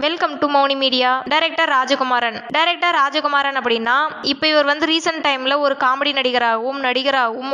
Welcome to Mouni media. Director Rajakumaran அப்படின்னா இப்போ இவர் வந்து ரீசெண்ட் டைம்ல ஒரு காமெடி நடிகராகவும்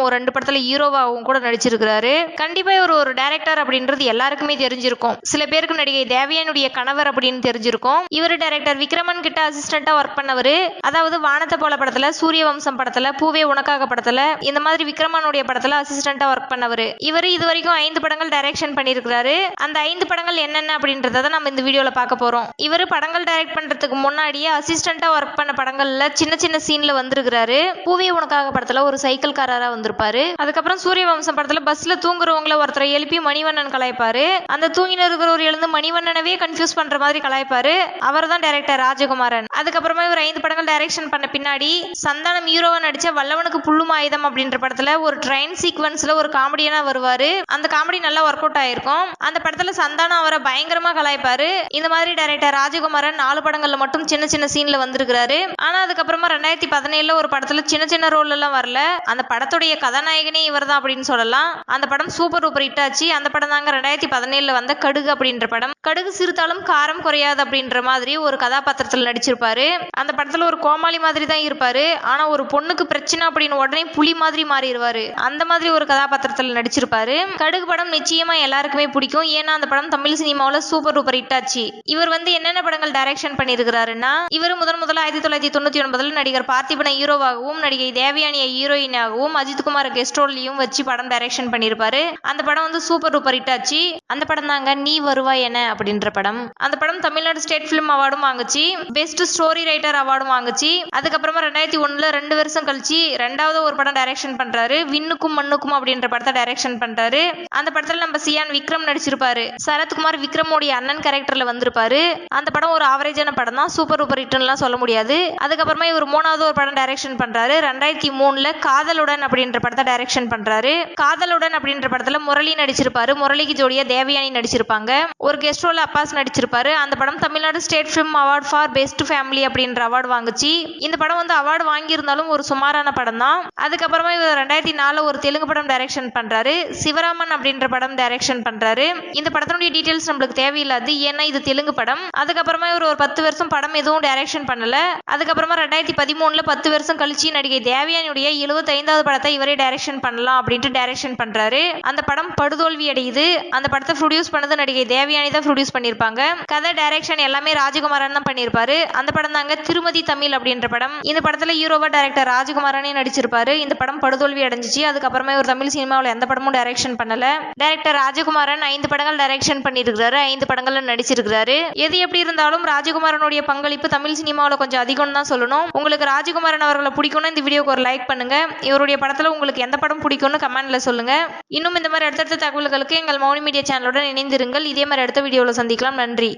ஒரு 2 படத்துல ஹீரோவாகவும் கூட நடிச்சிருக்கிறாரு. கண்டிப்பா இவர் ஒரு டைரக்டர் அப்படின்றது எல்லாருக்குமே தெரிஞ்சிருக்கும். சில பேருக்கு நடிகை தேவயானுடைய கணவர் அப்படின்னு தெரிஞ்சிருக்கும். இவர் டைரக்டர் விக்ரமன் கிட்ட அசிஸ்டண்டா ஒர்க் பண்ணவரு. அதாவது வானத்தை போல படத்துல, சூரிய வம்சம் படத்துல, பூவே உனக்காக படத்துல, இந்த மாதிரி விக்ரமனுடைய படத்துல அசிஸ்டண்டா ஒர்க் பண்ணவரு. இவர் இது வரைக்கும் 5 படங்கள் டைரக்ஷன் பண்ணியிருக்கிறாரு. அந்த 5 படங்கள் என்னென்ன அப்படின்றத நம்ம இந்த வீடியோல பார்க்க போறோம். இவர் படங்கள் டைரக்ட் பண்றதுக்கு முன்னாடியே அசிஸ்டண்டா ஒர்க் பண்ண படங்கள்ல சின்ன சீன்ல வந்திருக்கிறாரு. பூவே உனக்காக படத்துல ஒரு சைக்கிள் காரரா வந்திருப்பாரு. அதுக்கப்புறம் சூரிய வம்சம் படத்துல பஸ்ல தூங்குறவங்களை ஒருத்தரை எழுப்பி மணிவண்ணன் கலாய்ப்பாரு. அந்த தூங்கின இருக்கிறவர் எழுந்து மணிவண்ணனவே கன்ஃபியூஸ் பண்ற மாதிரி கலாய்ப்பாரு. அவர் தான் டைரக்டர் ராஜகுமாரன். அதுக்கப்புறமா இவர் 5 படங்கள் டைரக்ஷன் பண்ண பின்னாடி சந்தானம் ஹீரோவா நடிச்ச வல்லவனுக்கு புல்லும் ஆயுதம் அப்படின்ற படத்துல ஒரு ட்ரெயின் சீக்வன்ஸ்ல ஒரு காமெடியனா வருவாரு. அந்த காமெடி நல்லா ஒர்க் அவுட் ஆயிருக்கும். அந்த படத்துல சந்தானம் அவரை பயங்கரமா கலாய்ப்பாரு. இந்த மாதிரி டைரக்டர் ராஜகுமாரன் 4 படங்கள்ல மட்டும் சின்ன சீன்ல வந்திருக்கிறாரு. ஆனா அதுக்கப்புறமா 2017 ஒரு படத்துல சின்ன ரோல் எல்லாம் வரல. அந்த படத்துடைய கதாநாயகனே இவர் தான் அப்படின்னு சொல்லலாம். அந்த படம் சூப்பர் டூப்பர் ஹிட் ஆச்சு. அந்த படம் தாங்க 2017 வந்த கடுகு அப்படின்ற படம். கடுகு சிறுத்தாலும் காரம் குறையாது அப்படின்ற மாதிரி ஒரு கதாபாத்திரத்தில் நடிச்சிருப்பாரு. அந்த படத்துல ஒரு கோமாளி மாதிரி தான் இருப்பாரு. ஆனா ஒரு பொண்ணுக்கு பிரச்சனை அப்படின்னு உடனே புலி மாதிரி மாறிடுவாரு. அந்த மாதிரி ஒரு கதாபாத்திரத்தில் நடிச்சிருப்பாரு. கடுகு படம் நிச்சயமா எல்லாருக்குமே பிடிக்கும். ஏன்னா அந்த படம் தமிழ் சினிமாவில் சூப்பர் டூப்பர் ஹிட் ஆச்சு. இவர் வந்து என்னென்ன படங்கள் டைரக்ஷன் பண்ணியிருக்கிறாருன்னா, இவர் முதல்ல 1999 நடிகர் பார்த்திபனை ஹீரோவாகவும் நடிகை தேவயானியை ஹீரோயினாகவும் அஜித்குமார் கெஸ்ட் ரோல்லையும் வச்சு படம் டைரக்ஷன் பண்ணியிருப்பாரு. அந்த படம் வந்து சூப்பர் டூப்பர் ஹிட் ஆச்சு. அந்த படம் தாங்க நீ வருவாய் என அப்படின்ற படம். அந்த படம் தமிழ்நாடு ஸ்டேட் பிலிம் அவார்டும் வாங்குச்சு. பெஸ்ட் ஸ்டோரி ரைட்டர் அவார்டும் வாங்குச்சு. அதுக்கப்புறமா 2001 2 வருஷம் கழிச்சு 2வது ஒரு படம் டைரக்ஷன் பண்றாரு. விண்ணுக்கும் மண்ணுக்கும் அப்படின்ற படத்தை டைரக்ஷன் பண்றாரு. அந்த படத்துல நம்ம சியான் விக்ரம் நடிச்சிருப்பாரு. சரத்குமார் விக்ரமோடைய அண்ணன் கேரக்டர்ல வந்திருப்பாரு. அந்த படம் ஒரு ஆவரேஜான படம் தான், சூப்பர் டூப்பர் ஹிட்லாம் சொல்ல முடியாது. அதுக்கப்புறமா இவர் 3வது ஒரு படம் டைரக்ஷன் பண்றாரு. 2003 காதலுடன் அப்படின்ற படத்தை டைரக்ஷன் பண்றாரு. காதலுடன் அப்படின்ற படத்துல முரளி நடிச்சிருப்பாரு. முரளிக்கு ஜோடியா தேவயானி நடிச்சிருப்பாங்க. ஒரு கெஸ்ட் ரோல் அப்பாஸ் நடிச்சிருப்பாரு. அந்த படம் Tamil Nadu state film award for best family அப்படின்ற அவார்டு வாங்குச்சு. இந்த படம் வந்து அவார்டு வாங்கியிருந்தாலும் ஒரு சுமாரான படம் தான். அதுக்கப்புறமா இவர் 2004 ஒரு தெலுங்கு படம் டைரக்ஷன் பண்றாரு. சிவராமன் அப்படின்ற படம் டைரக்ஷன் பண்றாரு. இந்த படத்தினுடைய டீடைல்ஸ் நம்மளுக்கு தேவையில்லாது, ஏன்னா இது தெலுங்கு படம். அதுக்கப்புறமா இவர் ஒரு 10 வருஷம் படம் எதுவும் டைரக்ஷன் பண்ணல. அதுக்கப்புறமா 2013 10 வருஷம் கழிச்சு நடிகை தேவயானியுடைய 75வது படத்தை இவரே டைரக்ஷன் பண்ணலாம் அப்படின்ட்டு டைரக்ஷன் பண்றாரு. அந்த படம் படுதோல்வி அடையுது. அந்த படத்தை ப்ரொடியூஸ் பண்ணது நடிகை தேவயானி தான் ப்ரொடியூஸ் பண்ணிருப்பாங்க. கதை டைரக்ஷன் எல்லாமே ராஜகுமாரன் தான் பண்ணிருப்பாரு. அந்த படம் தாங்க திருமதி தமிழ் அப்படின்ற படம். இந்த படத்துல ஹீரோவா டைரக்டர் ராஜகுமாரனே நடிச்சிருப்பாரு. இந்த படம் படுதோல்வி அடைஞ்சிச்சு. அதுக்கப்புறமா இவர் தமிழ் சினிமாவில் எந்த படமும் டைரக்ஷன் பண்ணல. டைரக்டர் ராஜகுமாரன் 5 படங்கள் டைரக்ஷன் பண்ணிருக்கிறாரு. 5 படங்கள்ல நடிச்சிருக்கிறாரு. எது எப்படி இருந்தாலும் ராஜகுமாரனுடைய பங்களிப்பு தமிழ் சினிமாவில் கொஞ்சம் அதிகம் தான் சொல்லணும். உங்களுக்கு ராஜகுமாரன் அவர்களை பிடிக்கும்னா இந்த வீடியோக்கு ஒரு லைக் பண்ணுங்க. இவருடைய படத்துல உங்களுக்கு எந்த படம் பிடிக்கும்னு கமெண்ட்ல சொல்லுங்க. இன்னும் இந்த மாதிரி அடுத்தடுத்த தகவல்களுக்கு எங்கள் மௌனி மீடியா சேனலுடன் இணைந்திருங்கள். இதே மாதிரி அடுத்த வீடியோவில் சந்திக்கலாம். நன்றி.